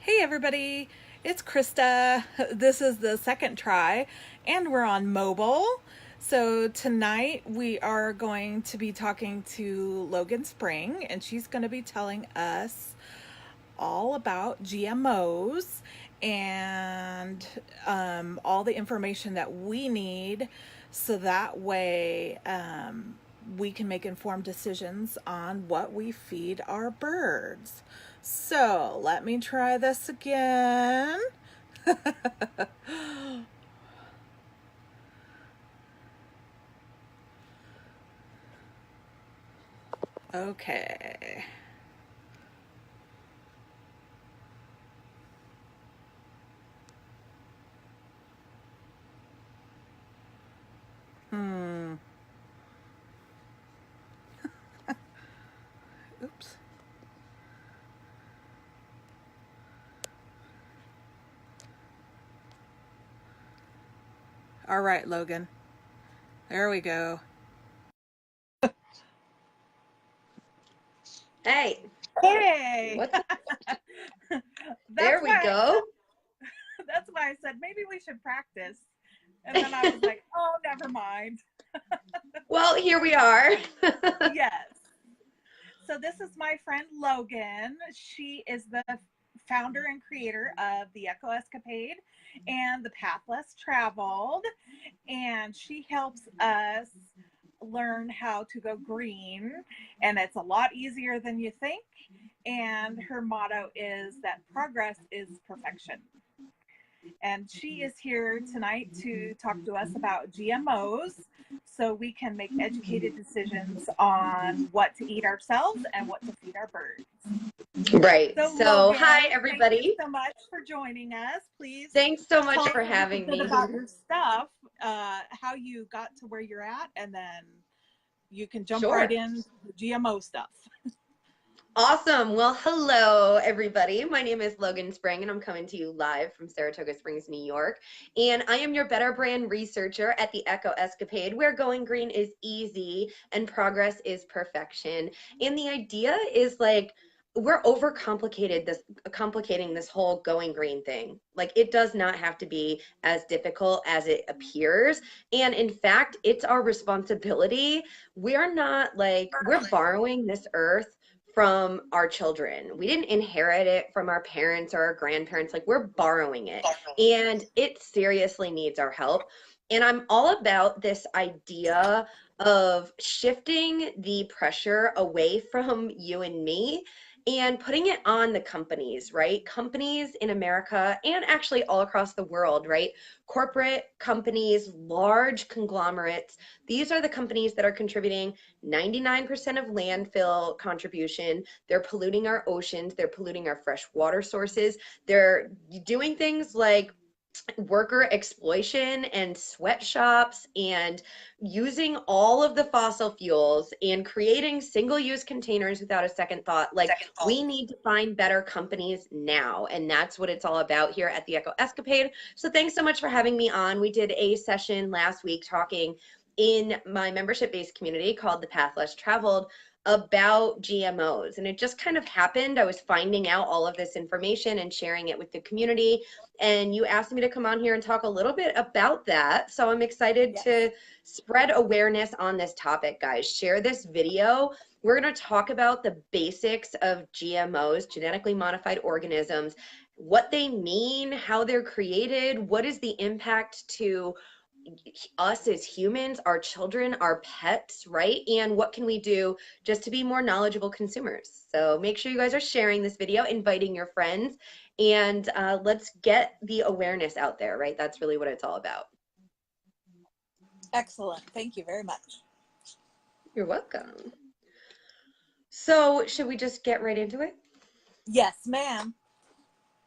Hey everybody, it's Krista. This is the second try, and we're on mobile. So tonight we are going to be talking to Logan Spring, and she's going to be telling us all about GMOs and all the information that we need so that way we can make informed decisions on what we feed our birds. So let me try this again. Okay. Hmm. Oops. All right, Logan. There we go. Hey, Hey. what's up? That's There we why I said go. that's why I said maybe we should practice. And then I was like, oh, never mind. Well, here we are. Yes. So this is my friend Logan. She is the founder and creator of the Echo Escapade and the Path Less Traveled. And she helps us learn how to go green. And it's a lot easier than you think. And her motto is that progress is perfection. And she is here tonight to talk to us about GMOs so we can make educated decisions on what to eat ourselves and what to feed our birds. Right. So, So, hi, Logan, thank you everybody. so much for joining us. Please Thanks so tell much us for a little having bit me. about your stuff, how you got to where you're at, and then you can jump right Sure. in to GMO stuff. Awesome. Well, hello, everybody. My name is Logan Spring, and I'm coming to you live from Saratoga Springs, New York. And I am your Better Brand researcher at the Echo Escapade, where going green is easy and progress is perfection. And the idea is like, we're complicating this whole going green thing. Like, it does not have to be as difficult as it appears. And in fact, it's our responsibility. We're not like, we're borrowing this earth from our children. We didn't inherit it from our parents or our grandparents. Like, we're borrowing it, and it seriously needs our help. And I'm all about this idea of shifting the pressure away from you and me and putting it on the companies, right? Companies in America and actually all across the world, right? Corporate companies, large conglomerates, these are the companies that are contributing 99% of landfill contribution. They're polluting our oceans, they're polluting our fresh water sources. They're doing things like worker exploitation and sweatshops and using all of the fossil fuels and creating single-use containers without a second thought. Like, we need to find better companies now, and that's what it's all about here at the Echo Escapade. So thanks so much for having me on. We did a session last week talking in my membership-based community called the Path Less Traveled about GMOs, and it just kind of happened. I was finding out all of this information and sharing it with the community, and you asked me to come on here and talk a little bit about that. So I'm excited Yes. to spread awareness on this topic, guys. Share this video. We're going to talk about the basics of GMOs, genetically modified organisms, what they mean, how they're created, what is the impact to us as humans, our children, our pets, right? And what can we do just to be more knowledgeable consumers? So make sure you guys are sharing this video, inviting your friends, and let's get the awareness out there, right? That's really what it's all about. Excellent. Thank you very much. You're welcome. So should we just get right into it? Yes, ma'am.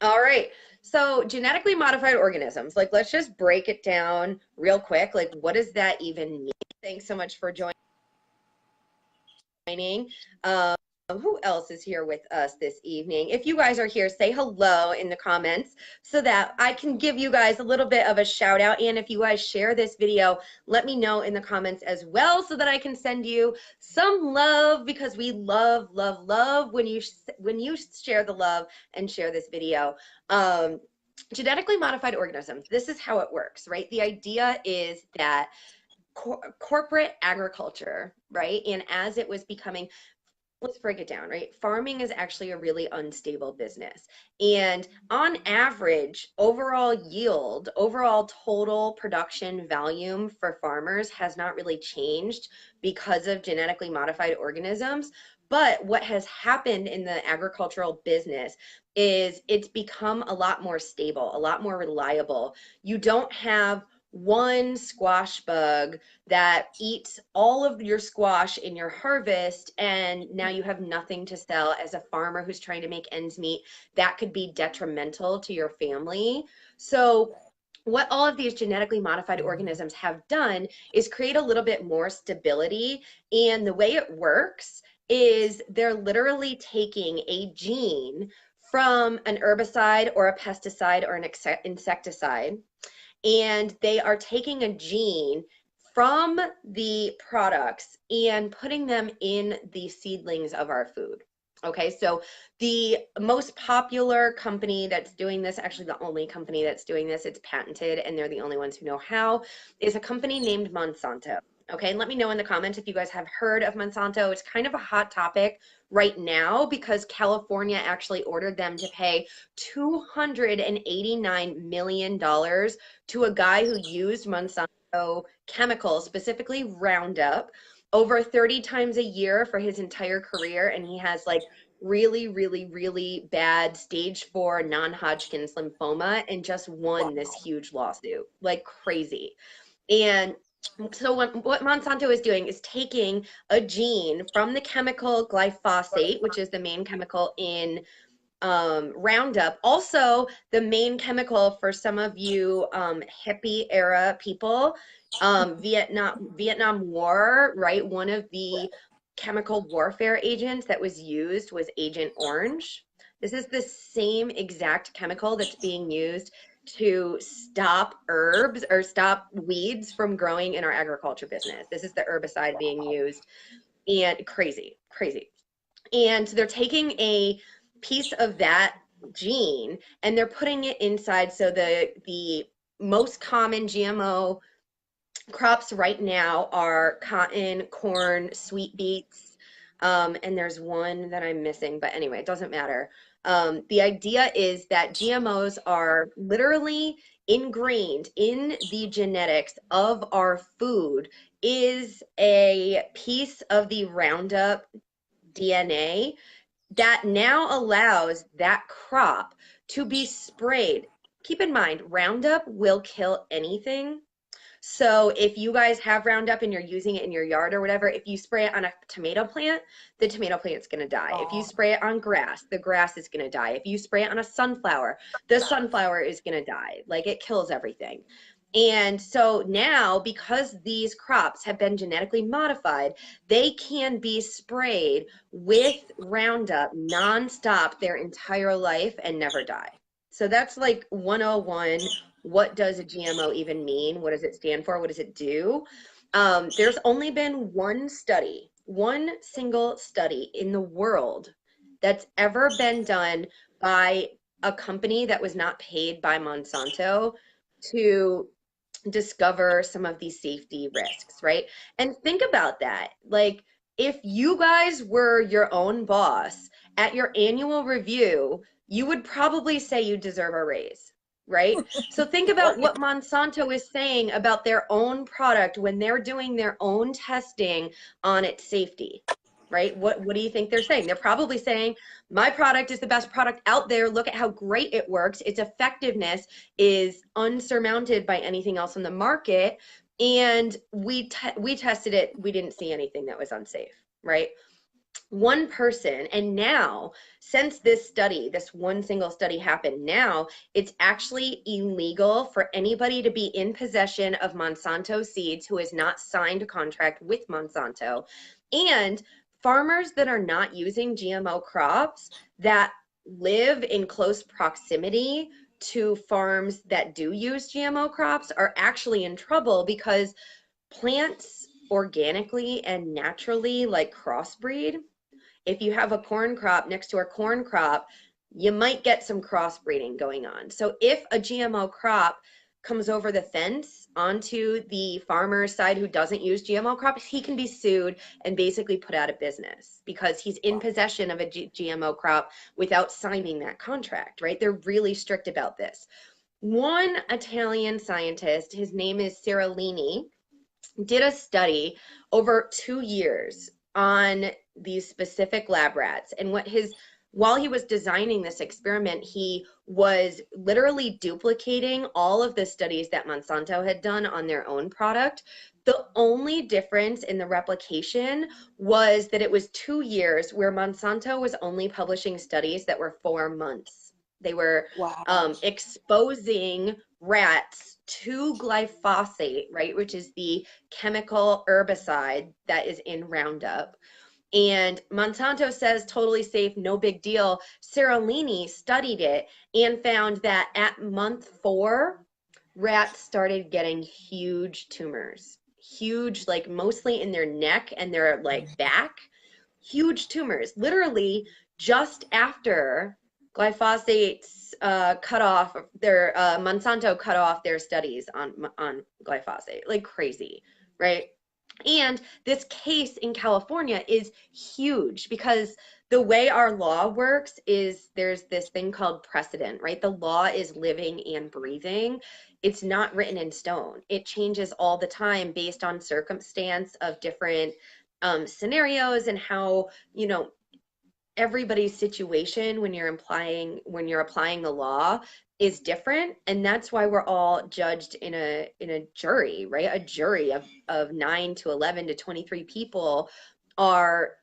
All right. So genetically modified organisms, like, let's just break it down real quick. Like, what does that even mean? Thanks so much for joining. Who else is here with us this evening? If you guys are here, say hello in the comments so that I can give you guys a little bit of a shout out. And if you guys share this video, let me know in the comments as well so that I can send you some love, because we love, love, love when you share the love and share this video. Genetically modified organisms, this is how it works, right? The idea is that corporate agriculture, right? And as it was becoming, let's break it down, right? Farming is actually a really unstable business. And on average, overall yield, overall total production volume for farmers has not really changed because of genetically modified organisms. But what has happened in the agricultural business is it's become a lot more stable, a lot more reliable. You don't have one squash bug that eats all of your squash in your harvest, and now you have nothing to sell as a farmer who's trying to make ends meet. That could be detrimental to your family. So what all of these genetically modified organisms have done is create a little bit more stability. And the way it works is they're literally taking a gene from an herbicide or a pesticide or an insecticide, and they are taking a gene from the products and putting them in the seedlings of our food. Okay, so the most popular company that's doing this, actually the only company that's doing this, it's patented and they're the only ones who know how, is a company named Monsanto. Okay, and let me know in the comments if you guys have heard of Monsanto. It's kind of a hot topic right now because California actually ordered them to pay $289 million to a guy who used Monsanto chemicals, specifically Roundup, over 30 times a year for his entire career. And he has like really, really, really bad stage 4 non-Hodgkin's lymphoma and just won this huge lawsuit, like crazy. And so what Monsanto is doing is taking a gene from the chemical glyphosate, which is the main chemical in Roundup, also the main chemical for some of you hippie era people, Vietnam War, right? One of the chemical warfare agents that was used was Agent Orange. This is the same exact chemical that's being used to stop herbs or stop weeds from growing in our agriculture business. This is the herbicide being used, and crazy, crazy. And they're taking a piece of that gene and they're putting it inside. So the most common GMO crops right now are cotton, corn, sweet beets, and there's one that I'm missing, but anyway, it doesn't matter. The idea is that GMOs are literally ingrained in the genetics of our food, is a piece of the Roundup DNA that now allows that crop to be sprayed. Keep in mind, Roundup will kill anything. So if you guys have Roundup and you're using it in your yard or whatever, if you spray it on a tomato plant, the tomato plant's going to die. If you spray it on grass, the grass is going to die. If you spray it on a sunflower, the sunflower is going to die. Like, it kills everything. And so now, because these crops have been genetically modified, they can be sprayed with Roundup nonstop their entire life and never die. So that's like 101. What does a GMO even mean? What does it stand for? What does it do? There's only been one study, one single study in the world that's ever been done by a company that was not paid by Monsanto to discover some of these safety risks, right? And think about that. Like, if you guys were your own boss at your annual review, you would probably say you deserve a raise, right? So think about what Monsanto is saying about their own product when they're doing their own testing on its safety, right? What do you think they're saying? They're probably saying, my product is the best product out there. Look at how great it works. Its effectiveness is unsurmounted by anything else on the market. And we tested it. We didn't see anything that was unsafe, right? One person, and now since this study, this one single study happened, now it's actually illegal for anybody to be in possession of Monsanto seeds who has not signed a contract with Monsanto. And farmers that are not using GMO crops that live in close proximity to farms that do use GMO crops are actually in trouble because plants organically and naturally like crossbreed. If you have a corn crop next to a corn crop, you might get some crossbreeding going on. So if a GMO crop comes over the fence onto the farmer's side who doesn't use GMO crops, he can be sued and basically put out of business because he's in possession of a GMO crop without signing that contract, right? They're really strict about this. One Italian scientist, his name is Seralini, did a study over 2 years on these specific lab rats. And while he was designing this experiment, he was literally duplicating all of the studies that Monsanto had done on their own product. The only difference in the replication was that it was 2 years where Monsanto was only publishing studies that were 4 months. They were exposing rats to glyphosate, right, which is the chemical herbicide that is in Roundup. And Monsanto says totally safe, no big deal. Seralini studied it and found that at month 4, rats started getting huge tumors. Huge, like mostly in their neck and their like back. Huge tumors. Literally just after glyphosate's cut off their Monsanto cut off their studies on glyphosate, like crazy, right? And this case in California is huge because the way our law works is there's this thing called precedent, right? The law is living and breathing. It's not written in stone. It changes all the time based on circumstance of different scenarios and how, you know, everybody's situation when you're applying the law is different, and that's why we're all judged in a jury, right? A jury of 9 to 11 to 23 people are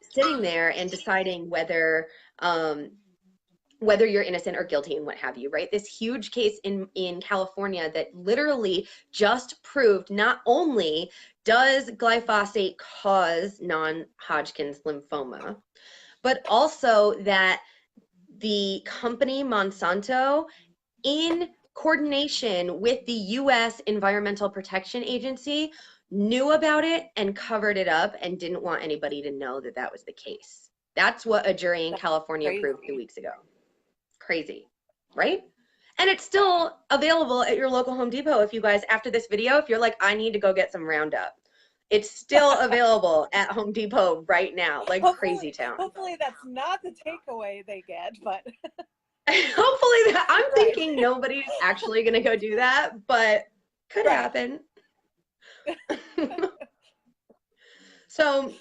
sitting there and deciding whether you're innocent or guilty and what have you, right? This huge case in California that literally just proved not only does glyphosate cause non-Hodgkin's lymphoma, but also that the company Monsanto, in coordination with the US Environmental Protection Agency, knew about it and covered it up and didn't want anybody to know that that was the case. That's what a jury in California proved 2 weeks ago. Crazy, right? And it's still available at your local Home Depot if you guys, after this video, if you're like, I need to go get some Roundup. It's still available at Home Depot right now, like crazy town. Hopefully that's not the takeaway they get, but hopefully I'm thinking nobody's actually going to go do that, but could happen. So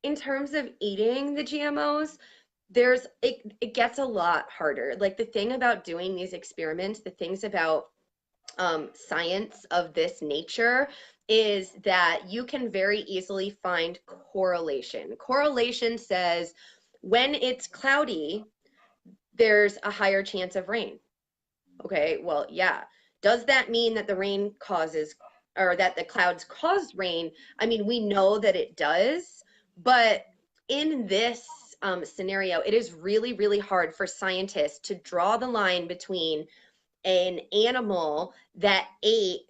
in terms of eating the GMOs, it gets a lot harder. Like the thing about doing these experiments, the things about science of this nature is that you can very easily find correlation. Correlation says when it's cloudy, there's a higher chance of rain. Okay, well, yeah. Does that mean that the rain causes, or that the clouds cause rain? I mean, we know that it does, but in this scenario, it is really, really hard for scientists to draw the line between an animal that ate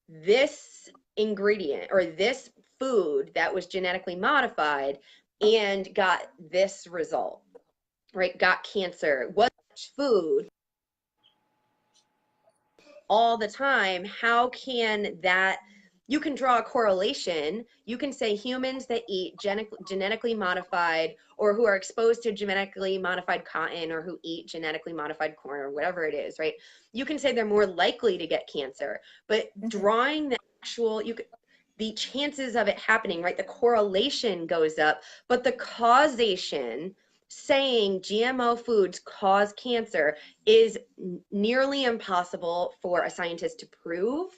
this ingredient or this food that was genetically modified and got this result, right? Got cancer. What food all the time? How can that, you can draw a correlation. You can say humans that eat genetically modified or who are exposed to genetically modified cotton or who eat genetically modified corn or whatever it is, right? You can say they're more likely to get cancer, but drawing the actual, the chances of it happening, right? The correlation goes up, but the causation, saying GMO foods cause cancer, is nearly impossible for a scientist to prove.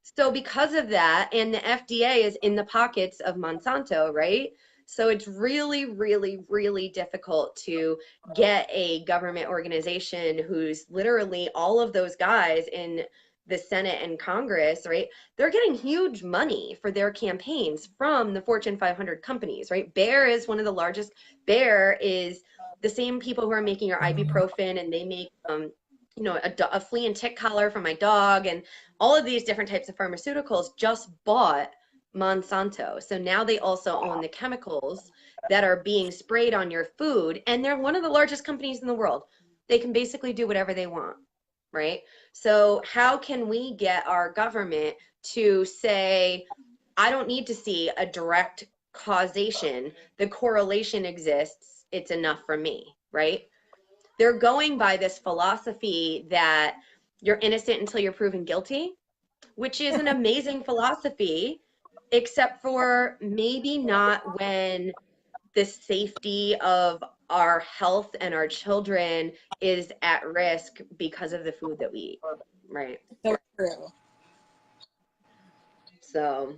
So because of that, and the FDA is in the pockets of Monsanto, right? So it's really, really, really difficult to get a government organization who's literally all of those guys in the Senate and Congress, right? They're getting huge money for their campaigns from the Fortune 500 companies, right? Bayer is one of the largest. Bayer is the same people who are making our ibuprofen, and they make, you know, a flea and tick collar for my dog, and all of these different types of pharmaceuticals just bought Monsanto. So now they also own the chemicals that are being sprayed on your food, and they're one of the largest companies in the world. They can basically do whatever they want, right? So how can we get our government to say, I don't need to see a direct causation, the correlation exists, it's enough for me, right? They're going by this philosophy that you're innocent until you're proven guilty, which is an amazing philosophy, except for maybe not when the safety of our health and our children is at risk because of the food that we eat, right? So true. So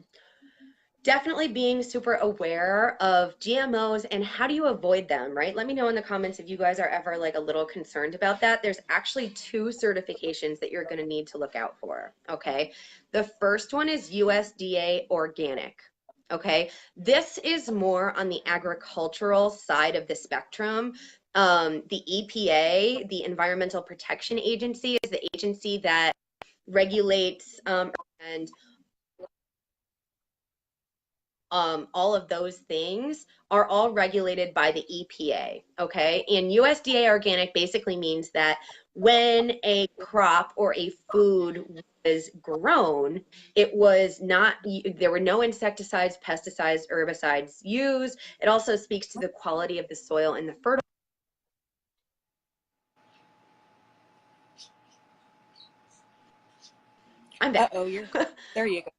definitely being super aware of GMOs and how do you avoid them, right? Let me know in the comments if you guys are ever like a little concerned about that. There's actually 2 certifications that you're going to need to look out for, okay? The first one is USDA organic. Okay, this is more on the agricultural side of the spectrum. The EPA, the Environmental Protection Agency, is the agency that regulates and all of those things are all regulated by the EPA, okay? And USDA organic basically means that when a crop or a food was grown, it was not, there were no insecticides, pesticides, herbicides used. It also speaks to the quality of the soil and the fertilizer. I'm back. Uh-oh, there you go.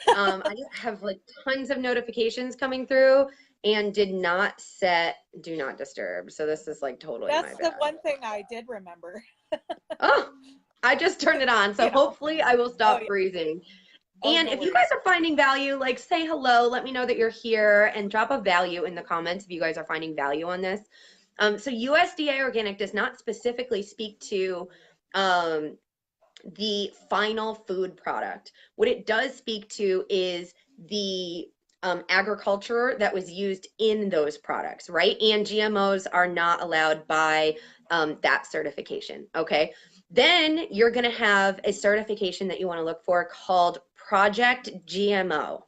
I just have like tons of notifications coming through and did not set do not disturb. So this is like totally my That's the bad. one thing I did remember. Oh, I just turned it on. So Yeah. hopefully I will stop Oh, yeah. freezing. Oh, And no if you worries. guys are finding value, like say hello, let me know that you're here and drop a value in the comments if you guys are finding value on this. So USDA organic does not specifically speak to the final food product. What it does speak to is the agriculture that was used in those products, right? And GMOs are not allowed by that certification, okay? Then you're gonna have a certification that you wanna look for called Project GMO,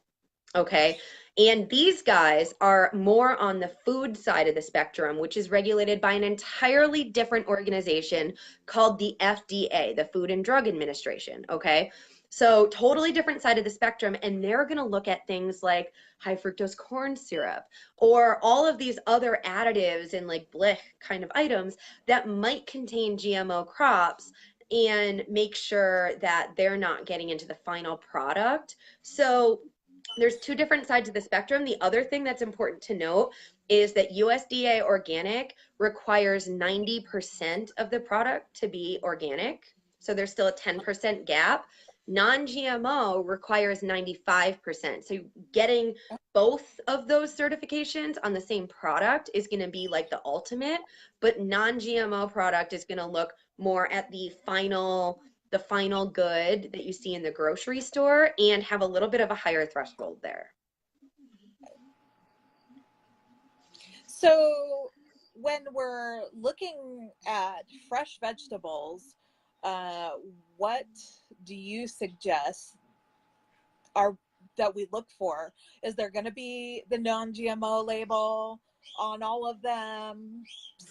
okay? And these guys are more on the food side of the spectrum, which is regulated by an entirely different organization called the FDA, the Food and Drug Administration, okay? So totally different side of the spectrum, and they're going to look at things like high fructose corn syrup or all of these other additives and like blech kind of items that might contain GMO crops and make sure that they're not getting into the final product. So there's 2 different sides of the spectrum. The other thing that's important to note is that USDA organic requires 90% of the product to be organic. So there's still a 10% gap. Non-GMO requires 95%. So getting both of those certifications on the same product is going to be like the ultimate, but non-GMO product is going to look more at the final good that you see in the grocery store and have a little bit of a higher threshold there. So when we're looking at fresh vegetables, what do you suggest are that we look for? Is there going to be the non-GMO label on all of them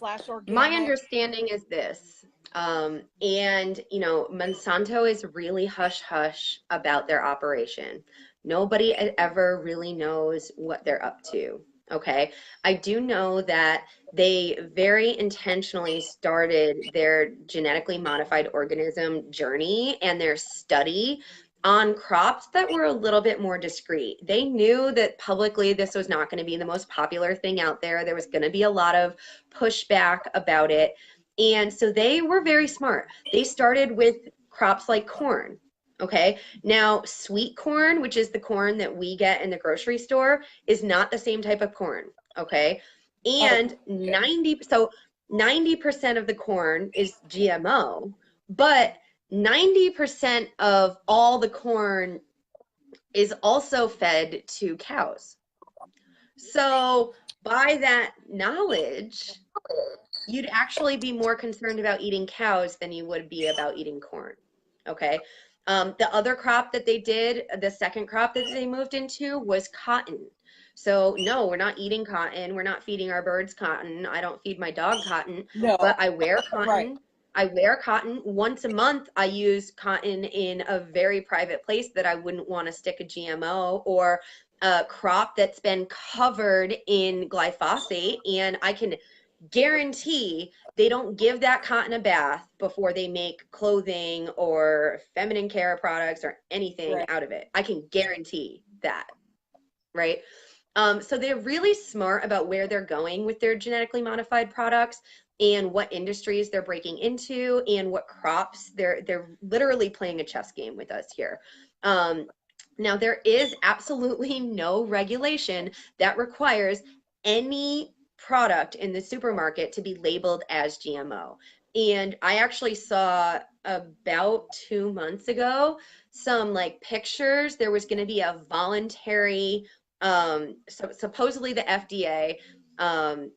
/ organic? My understanding is this, and you know, Monsanto is really hush hush about their operation. Nobody ever really knows what they're up to. Okay, I do know that they very intentionally started their genetically modified organism journey and their study on crops that were a little bit more discreet. They knew that publicly this was not going to be the most popular thing out there. There was going to be a lot of pushback about it. And so they were very smart. They started with crops like corn. Okay. Now, sweet corn, which is the corn that we get in the grocery store, is not the same type of corn. Okay. And 90% of the corn is GMO, but 90% of all the corn is also fed to cows. So, by that knowledge, you'd actually be more concerned about eating cows than you would be about eating corn. Okay. The other crop that they did, the second crop that they moved into was cotton. So, no, we're not eating cotton. We're not feeding our birds cotton. I don't feed my dog cotton, No. but I wear Right. cotton. I wear cotton once a month. I use cotton in a very private place that I wouldn't want to stick a GMO or a crop that's been covered in glyphosate. And I can guarantee they don't give that cotton a bath before they make clothing or feminine care products or anything Right. out of it. I can guarantee that, right? So they're really smart about where they're going with their genetically modified products and what industries they're breaking into and what crops. They're literally playing a chess game with us here. Now there is absolutely no regulation that requires any product in the supermarket to be labeled as GMO. And I actually saw about 2 months ago some like pictures. There was going to be a voluntary, so supposedly the FDA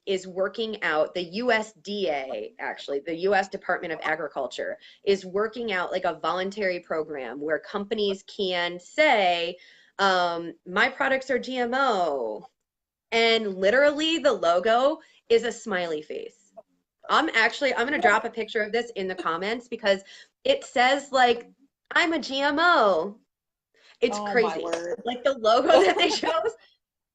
is working out, the USDA, actually, the US Department of Agriculture, is working out like a voluntary program where companies can say, my products are GMO, and literally the logo is a smiley face. I'm going to drop a picture of this in the comments because it says like, I'm a GMO. It's Oh my crazy. word. Like the logo that they chose,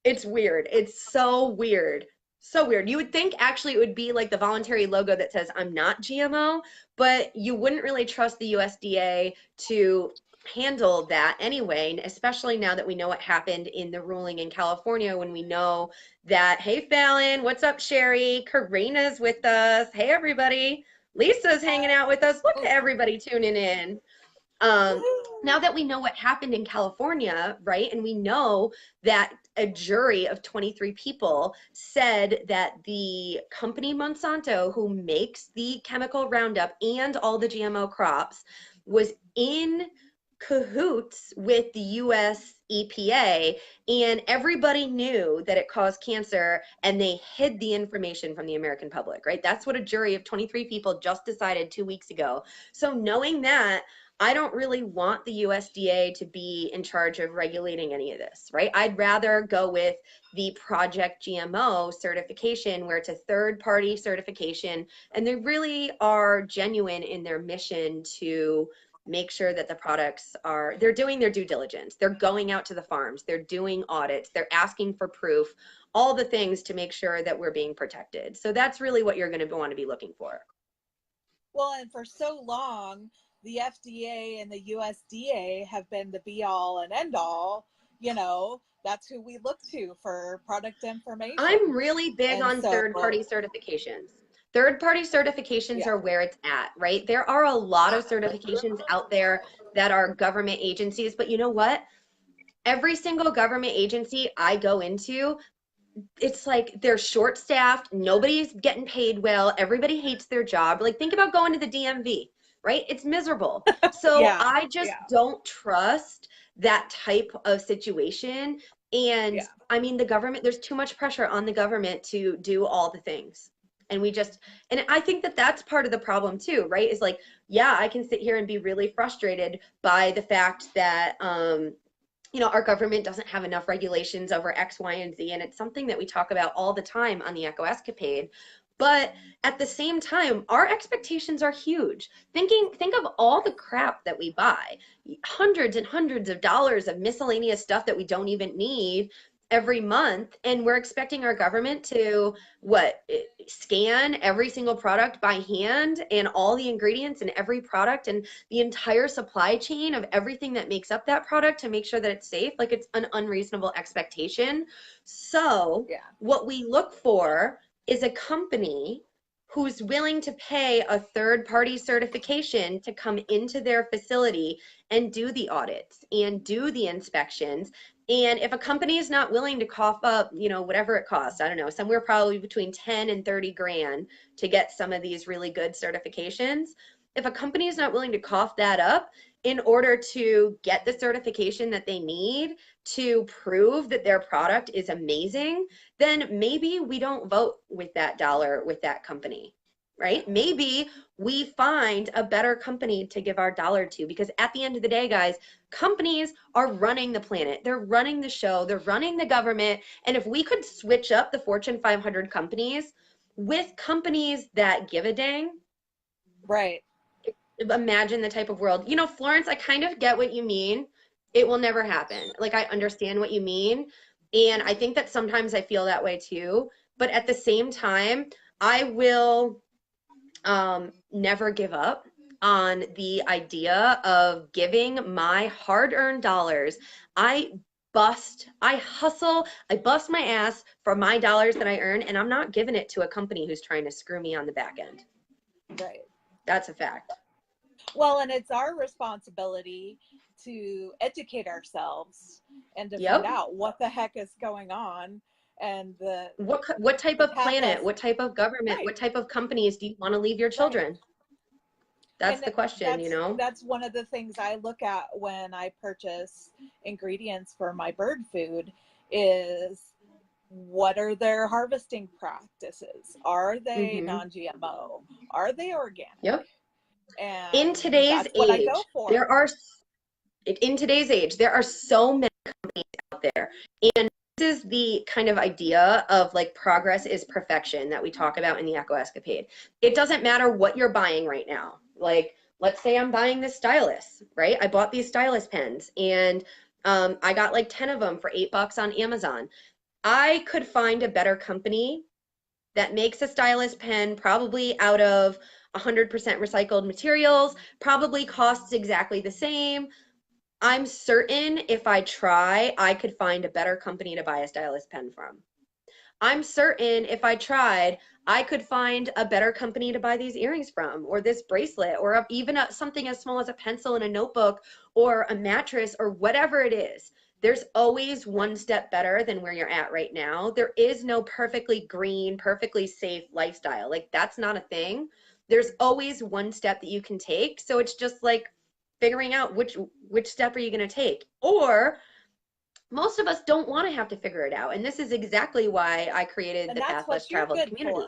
it's weird. It's so weird. So weird. You would think actually it would be like the voluntary logo that says I'm not GMO, but you wouldn't really trust the USDA to handle that anyway, especially now that we know what happened in the ruling in California when we know that, hey, Fallon, what's up, Sherry? Karina's with us. Hey, everybody. Lisa's hanging out with us. Look at everybody tuning in. Um, now that we know what happened in California, right, and we know that a jury of 23 people said that the company Monsanto, who makes the chemical Roundup and all the GMO crops, was in cahoots with the US EPA, and everybody knew that it caused cancer, and they hid the information from the American public, right? That's what a jury of 23 people just decided 2 weeks ago. So knowing that, I don't really want the USDA to be in charge of regulating any of this, right? I'd rather go with the Project GMO certification, where it's a third-party certification, and they really are genuine in their mission to make sure that the products are, they're doing their due diligence. They're going out to the farms, they're doing audits, they're asking for proof, all the things to make sure that we're being protected. So that's really what you're going to want to be looking for. Well, and for so long, the FDA and the USDA have been the be all and end all. That's who we look to for product I'm information. really big And on so, third-party certifications. Third-party certifications yeah. are where it's at, right? There are a lot of certifications out there that are government agencies, but you know what? Every single government agency I go into, it's like they're short staffed, nobody's getting paid well, everybody hates their job. Like think about going to the DMV, right? It's miserable. So Yeah. I just Yeah. don't trust that type of situation. And Yeah. I mean, the government, there's too much pressure on the government to do all the things. And and I think that that's part of the problem too, right? Is like, yeah, I can sit here and be really frustrated by the fact that, our government doesn't have enough regulations over X, Y, and Z. And it's something that we talk about all the time on the Echo Escapade. But at the same time, our expectations are huge. Think of all the crap that we buy, hundreds and hundreds of dollars of miscellaneous stuff that we don't even need every month, and we're expecting our government to scan every single product by hand and all the ingredients in every product and the entire supply chain of everything that makes up that product to make sure that it's safe. Like it's an unreasonable expectation. So Yeah. what we look for is a company who's willing to pay a third party certification to come into their facility and do the audits and do the inspections. And if a company is not willing to cough up, whatever it costs, I don't know, somewhere probably between 10 and 30 grand to get some of these really good certifications, if a company is not willing to cough that up in order to get the certification that they need to prove that their product is amazing, then maybe we don't vote with that dollar with that company, right? Maybe we find a better company to give our dollar to, because at the end of the day, guys, companies are running the planet. They're running the show. They're running the government. And if we could switch up the Fortune 500 companies with companies that give a dang, Right. imagine the type of world. You know, Florence, I kind of get what you mean. It will never happen. Like, I understand what you mean. And I think that sometimes I feel that way too. But at the same time, I will never give up on the idea of giving my hard-earned dollars. I hustle, I bust my ass for my dollars that I earn, and I'm not giving it to a company who's trying to screw me on the back end. Right. That's a fact. Well, and it's our responsibility to educate ourselves and to find Yep. out what the heck is going on, and What type the of pathless. planet, what type of government, Right. what type of companies do you want to leave your Right. children? That's And the question, you know? that's one of the things I look at when I purchase ingredients for my bird food is, what are their harvesting practices? Are they Hmm. non-GMO? Are they organic? Yep. In And today's that's what I go age, for. in today's age, there are so many out there. And this is the kind of idea of like progress is perfection that we talk about in the Echo Escapade. It doesn't matter what you're buying right now. Like, let's say I'm buying this stylus, right? I bought these stylus pens and I got like 10 of them for $8 on Amazon. I could find a better company that makes a stylus pen probably out of 100% recycled materials, probably costs exactly the same. I'm certain if I try, I could find a better company to buy a stylus pen from. I'm certain if I tried, I could find a better company to buy these earrings from, or this bracelet, or even something as small as a pencil in a notebook, or a mattress, or whatever it is. There's always one step better than where you're at right now. There is no perfectly green, perfectly safe lifestyle. Like, that's not a thing. There's always one step that you can take. So it's just like figuring out which step are you going to take. Or most of us don't want to have to figure it out. And this is exactly why I created And the that's Path Less what you're Traveled good for. community.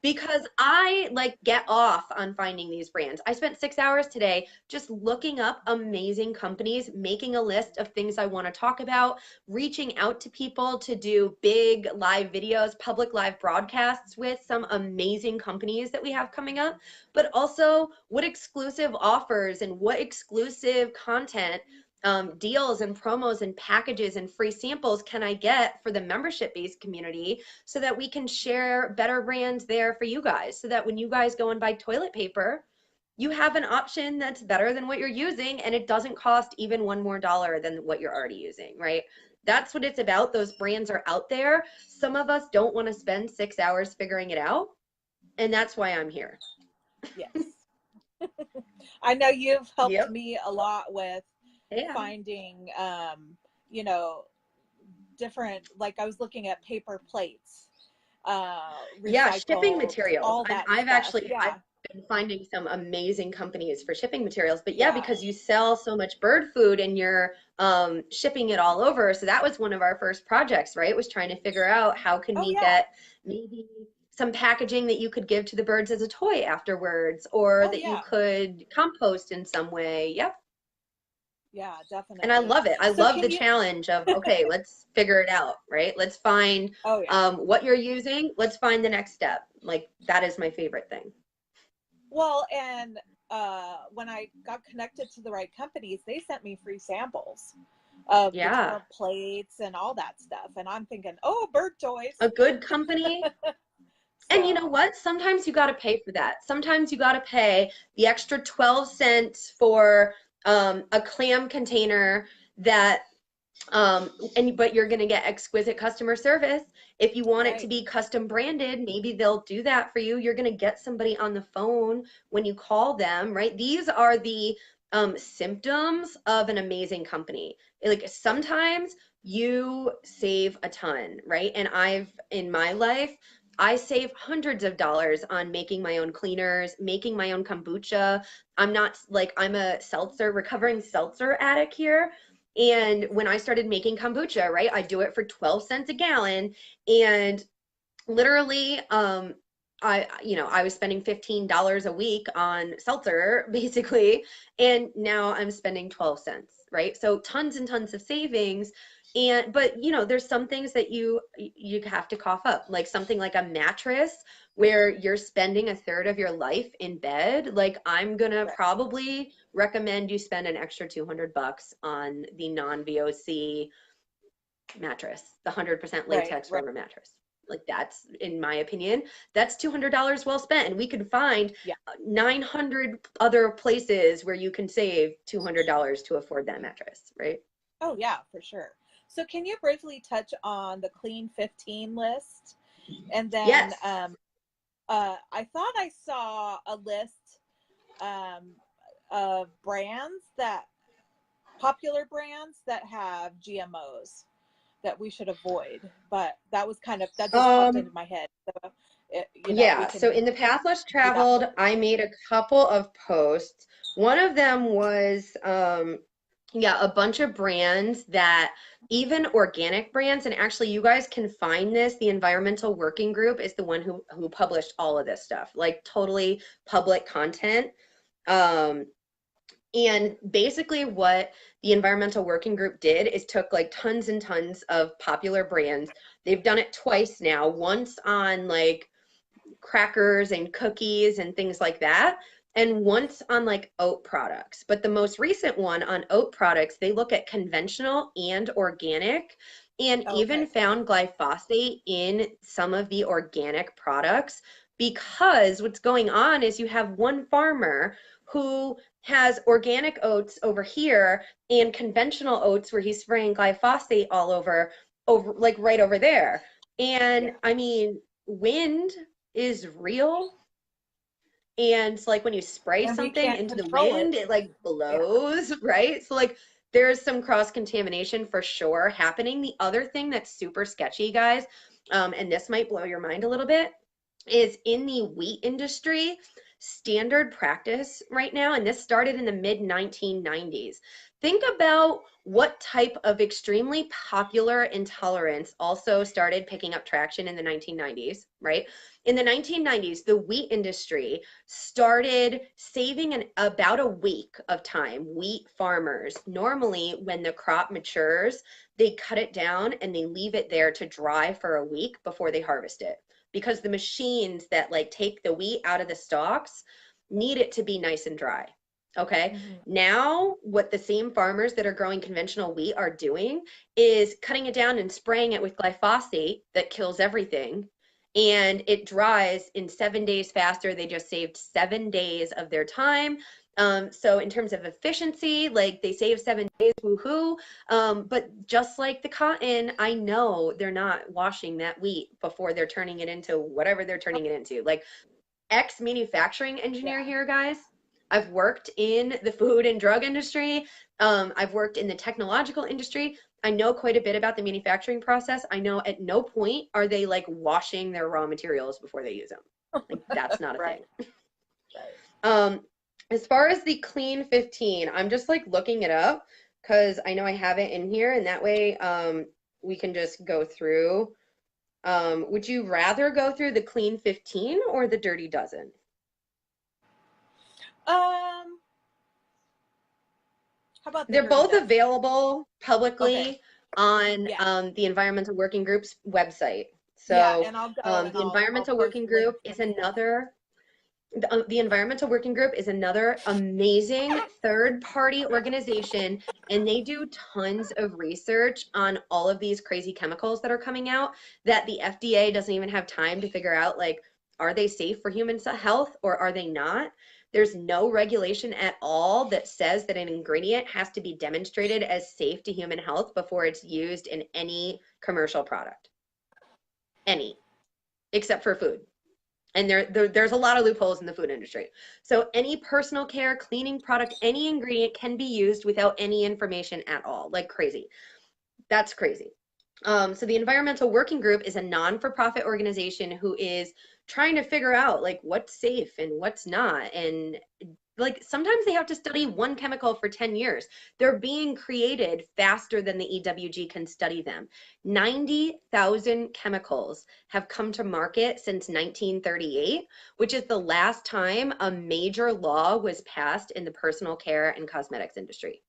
Because I like get off on finding these brands. I spent 6 hours today just looking up amazing companies, making a list of things I want to talk about, reaching out to people to do big live videos, public live broadcasts with some amazing companies that we have coming up, but also what exclusive offers and what exclusive content, deals and promos and packages and free samples can I get for the membership based community so that we can share better brands there for you guys, so that when you guys go and buy toilet paper, you have an option that's better than what you're using and it doesn't cost even one more dollar than what you're already using, right? That's what it's about. Those brands are out there. Some of us don't want to spend 6 hours figuring it out, and that's why I'm here. Yes. I know you've helped Yep. me a lot with Yeah. finding, you know, different, like I was looking at paper plates, Yeah, shipping recycled, materials. all that stuff. I've Yeah. been finding some amazing companies for shipping materials. But yeah, Yeah. because you sell so much bird food and you're shipping it all over. So that was one of our first projects, right? Was trying to figure out how can Oh, we yeah. get maybe some packaging that you could give to the birds as a toy afterwards, or Oh, that you yeah. could compost in some way. Yep. Yeah, And I definitely. love it. I So love the can you, challenge of, okay, let's figure it out, right? Let's find oh, yeah. what you're using. Let's find the next step. Like, that is my favorite thing. Well, and when I got connected to the right companies, they sent me free samples of the Yeah. different plates and all that stuff. And I'm thinking, oh, bird toys. A good company. And you know So, what? Sometimes you got to pay for that. Sometimes you got to pay the extra 12 cents for a clam container that and but you're going to get exquisite customer service. If you want it to right. be custom branded, maybe they'll do that for you. You're going to get somebody on the phone when you call them, right? These are the symptoms of an amazing company. Like, Right. sometimes you save a ton, right? And I've in my life I save hundreds of dollars on making my own cleaners, making my own kombucha. I'm not like I'm a recovering seltzer addict here. And when I started making kombucha, right, I do it for 12 cents a gallon. And literally, I was spending $15 a week on seltzer basically, and now I'm spending 12 cents, right? So tons and tons of savings. And but there's some things that you have to cough up, like something like a mattress where you're spending a third of your life in bed. Like I'm gonna Right. probably recommend you spend an extra $200 on the non-VOC mattress, the 100% Right. latex Right. rubber mattress. Like that's, in my opinion, that's $200 well spent. And we could find Yeah. 900 other places where you can save $200 to afford that mattress, right? Oh, yeah, for sure. So can you briefly touch on the Clean 15 list? And then Yes. I thought I saw a list um, of popular brands that have GMOs that we should avoid. But that just popped into Um, my head. So, we yeah, so can in the path less do that traveled, later. I made a couple of posts. One of them was yeah, a bunch of brands that even organic brands, and actually you guys can find this. The Environmental Working Group is the one who published all of this stuff, like totally public content. Um, and basically what the Environmental Working Group did is took like tons and tons of popular brands. They've done it twice now, once on like crackers and cookies and things like that, and once on like oat products. But the most recent one on oat products, they look at conventional and organic, and even Okay. found glyphosate in some of the organic products, because what's going on is you have one farmer who has organic oats over here and conventional oats where he's spraying glyphosate all over like right over there. And Yeah. I mean, wind is real, and like when you spray And we something can't into the control it. wind it like Yeah. blows, right? So like there's some cross contamination for sure happening. The other thing that's super sketchy, guys, and this might blow your mind a little bit, is in the wheat industry, standard practice right now, and this started in the mid 1990s. Think about what type of extremely popular intolerance also started picking up traction in the 1990s, right? In the 1990s, the wheat industry started saving about a week of time. Wheat farmers, normally when the crop matures, they cut it down and they leave it there to dry for a week before they harvest it, because the machines that like take the wheat out of the stalks need it to be nice and dry. Okay. Hmm. Now, what the same farmers that are growing conventional wheat are doing is cutting it down and spraying it with glyphosate that kills everything. And it dries in 7 days faster. They just saved 7 days of their time. So in terms of efficiency, like they save 7 days, woohoo. But just like the cotton, I know they're not washing that wheat before they're turning it into whatever they're turning it into. Like ex manufacturing Yeah. engineer here, guys. I've worked in the food and drug industry. I've worked in the technological industry. I know quite a bit about the manufacturing process. I know at no point are they like washing their raw materials before they use them. Like that's not a Right. thing. Right. Um, as far as the clean 15, I'm just like looking it up because I know I have it in here, and that way we can just go through. Would you rather go through the clean 15 or the dirty dozen? Um, how about the They're Dirty both Dozen? available Okay. publicly on Yeah. the Environmental Working Group's website. Yeah. So And I'll go and the I'll Environmental post Working Group links is and stuff. another the Environmental Working Group is another amazing third-party organization, and they do tons of research on all of these crazy chemicals that are coming out that the FDA doesn't even have time to figure out, like, are they safe for human health or are they not? There's no regulation at all that says that an ingredient has to be demonstrated as safe to human health before it's used in any commercial product. Any, except for food. And there's a lot of loopholes in the food industry. So any personal care, cleaning product, any ingredient can be used without any information at all. Like crazy. That's crazy. So the Environmental Working Group is a non-for-profit organization who is trying to figure out like what's safe and what's not. And like sometimes they have to study one chemical for 10 years. They're being created faster than the EWG can study them. 90,000 chemicals have come to market since 1938, which is the last time a major law was passed in the personal care and cosmetics industry.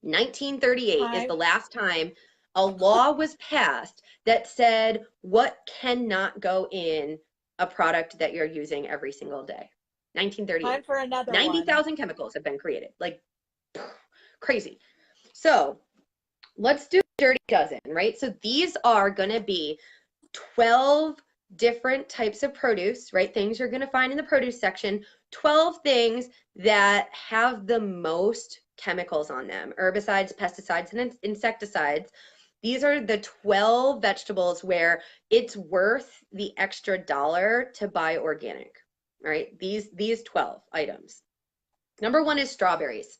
1938 is I the last time a law was passed that said what cannot go in a product that you're using every single day. time 1938. for another one. 90,000 chemicals have been created. Like crazy. So let's do Dirty Dozen, right? So these are going to be 12 different types of produce, right? Things you're going to find in the produce section. 12 things that have the most chemicals on them, herbicides, pesticides, and insecticides. These are the 12 vegetables where it's worth the extra dollar to buy organic, right? These 12 items. Number one is strawberries.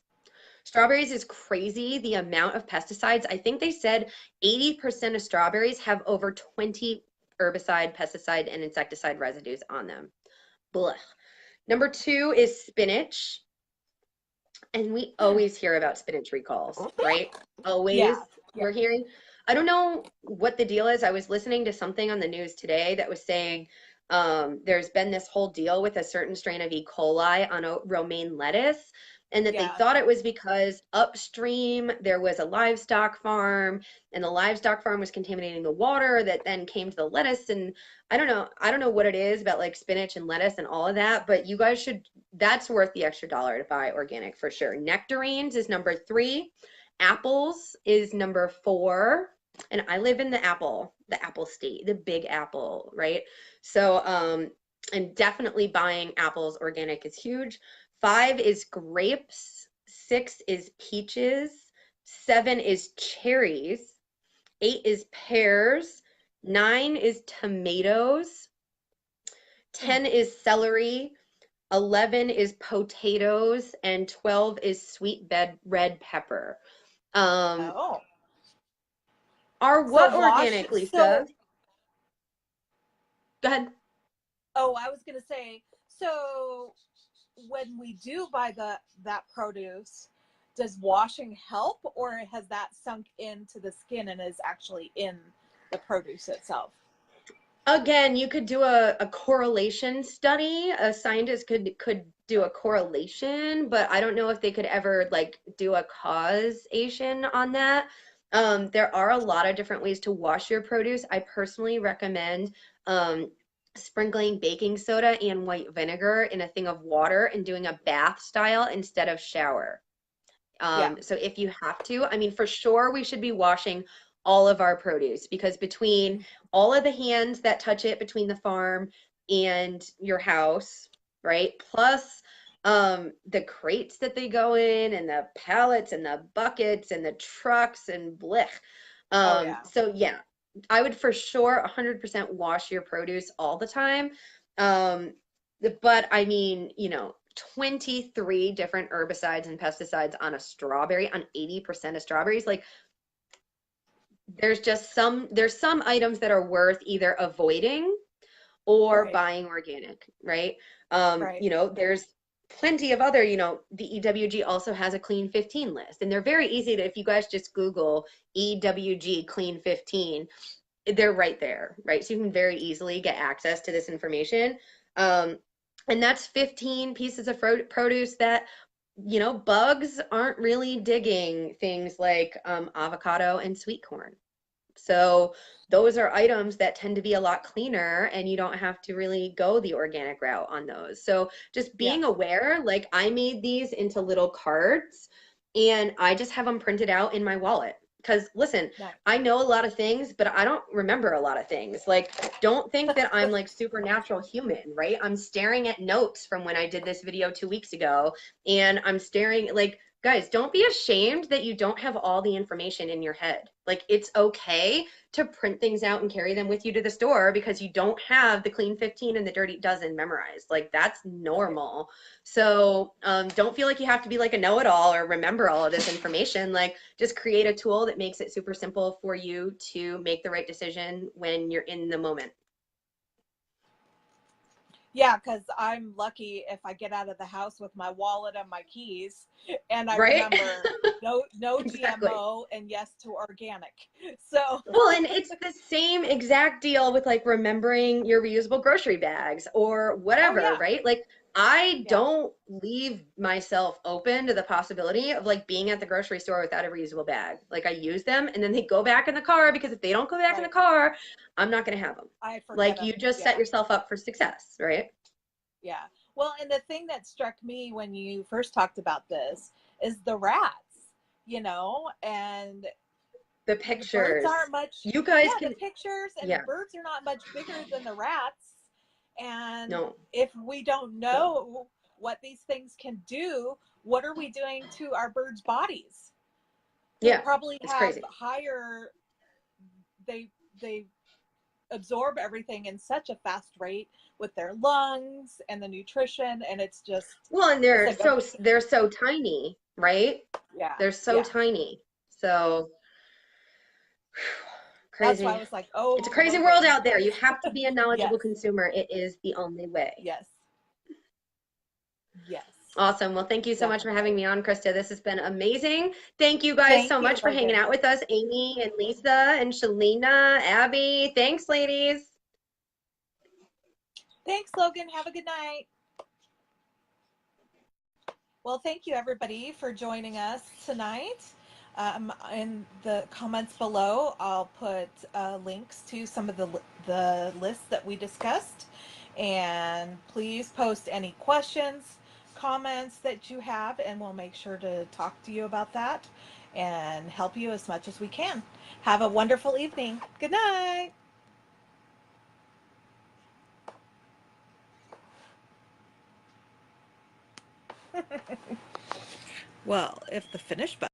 Strawberries is crazy, the amount of pesticides. I think they said 80% of strawberries have over 20 herbicide, pesticide, and insecticide residues on them. Blech. Number two is spinach. And we always hear about spinach recalls, right? Always Yeah, yeah, we're hearing. I don't know what the deal is. I was listening to something on the news today that was saying there's been this whole deal with a certain strain of E. coli on a romaine lettuce, and that they yeah. thought it was because upstream there was a livestock farm, and the livestock farm was contaminating the water that then came to the lettuce. And I don't know what it is about like spinach and lettuce and all of that, but you guys should, that's worth the extra dollar to buy organic for sure. Nectarines is number 3. Apples is number 4. And I live in the apple state, the big apple, right? So, and definitely buying apples organic is huge. 5 is grapes. 6 is peaches. 7 is cherries. 8 is pears. 9 is tomatoes. 10 is celery. 11 is potatoes, and 12 is sweet red pepper. Um, Oh, are so what wash. organic, Lisa? So, Go ahead. oh, I was gonna say. So, when we do buy that produce, does washing help, or has that sunk into the skin and is actually in the produce itself? Again, you could do a correlation study. A scientist could do a correlation, but I don't know if they could ever like do a causation on that. There are a lot of different ways to wash your produce. I personally recommend sprinkling baking soda and white vinegar in a thing of water and doing a bath style instead of shower. Yeah. So if you have to, I mean, for sure, we should be washing all of our produce because between all of the hands that touch it between the farm and your house, right? Plus the crates that they go in and the pallets and the buckets and the trucks and blech. Oh yeah. So yeah, I would for sure 100% wash your produce all the time. Um, but I mean, 23 different herbicides and pesticides on a strawberry, on 80% of strawberries. Like there's some items that are worth either avoiding or Right. buying organic, right? Right. There's plenty of other, the EWG also has a clean 15 list, and they're very easy to, if you guys just Google EWG clean 15, they're right there, right? So you can very easily get access to this information. Um, and that's 15 pieces of produce that, bugs aren't really digging things like avocado and sweet corn. So those are items that tend to be a lot cleaner and you don't have to really go the organic route on those. So just Yeah. being aware, like I made these into little cards and I just have them printed out in my wallet. Because listen, Nice. I know a lot of things, but I don't remember a lot of things. Like, don't think that I'm like supernatural human, right? I'm staring at notes from when I did this video 2 weeks ago, and I'm staring like Guys, don't be ashamed that you don't have all the information in your head. Like, it's okay to print things out and carry them with you to the store because you don't have the clean 15 and the dirty dozen memorized. Like, that's Right. normal. So, don't feel like you have to be like a know-it-all or remember all of this information. Like, just create a tool that makes it super simple for you to make the right decision when you're in the moment. Yeah, because I'm lucky if I get out of the house with my wallet and my keys, and I Right? remember no Exactly. GMO and yes to organic. So, Well, and it's the same exact deal with like remembering your reusable grocery bags or oh whatever, yeah, right? Like I yeah, don't leave myself open to the possibility of like being at the grocery store without a reusable bag. Like I use them and then they go back in the car because if they don't go back in the right. car, I'm not going to have them. I forget Like them. you just set Yeah, yourself up for success, right? yeah. Well, and the thing that struck me when you first talked about this is the rats, and The the birds pictures. aren't much, You yeah, guys the can, pictures and the yeah, birds are not much bigger than the rats. And no, if we don't no. know what these things can do, what are we doing to our birds' bodies? They Yeah, probably it's have crazy. higher, they absorb everything in such a fast rate with their lungs and the nutrition, and Well, and it's like, okay, they're so tiny, right? yeah, They're so yeah. tiny. So That's why I crazy. was like, It's a oh, crazy world Logan, out there. You have to be a yes, knowledgeable consumer. It is the only way. yes, yes, Awesome. Well, thank you so much for having definitely. me on, Krista. This has been amazing. Thank you guys Thank so you, much for hanging Logan. out with us, Amy and Lisa and Shalina, Abby. Thanks, ladies. Thanks, Logan. Have a good night. Well, thank you everybody for joining us tonight. In the comments below, I'll put links to some of the lists that we discussed. And please post any questions, comments that you have, and we'll make sure to talk to you about that and help you as much as we can. Have a wonderful evening. Good night. Well, if the finish button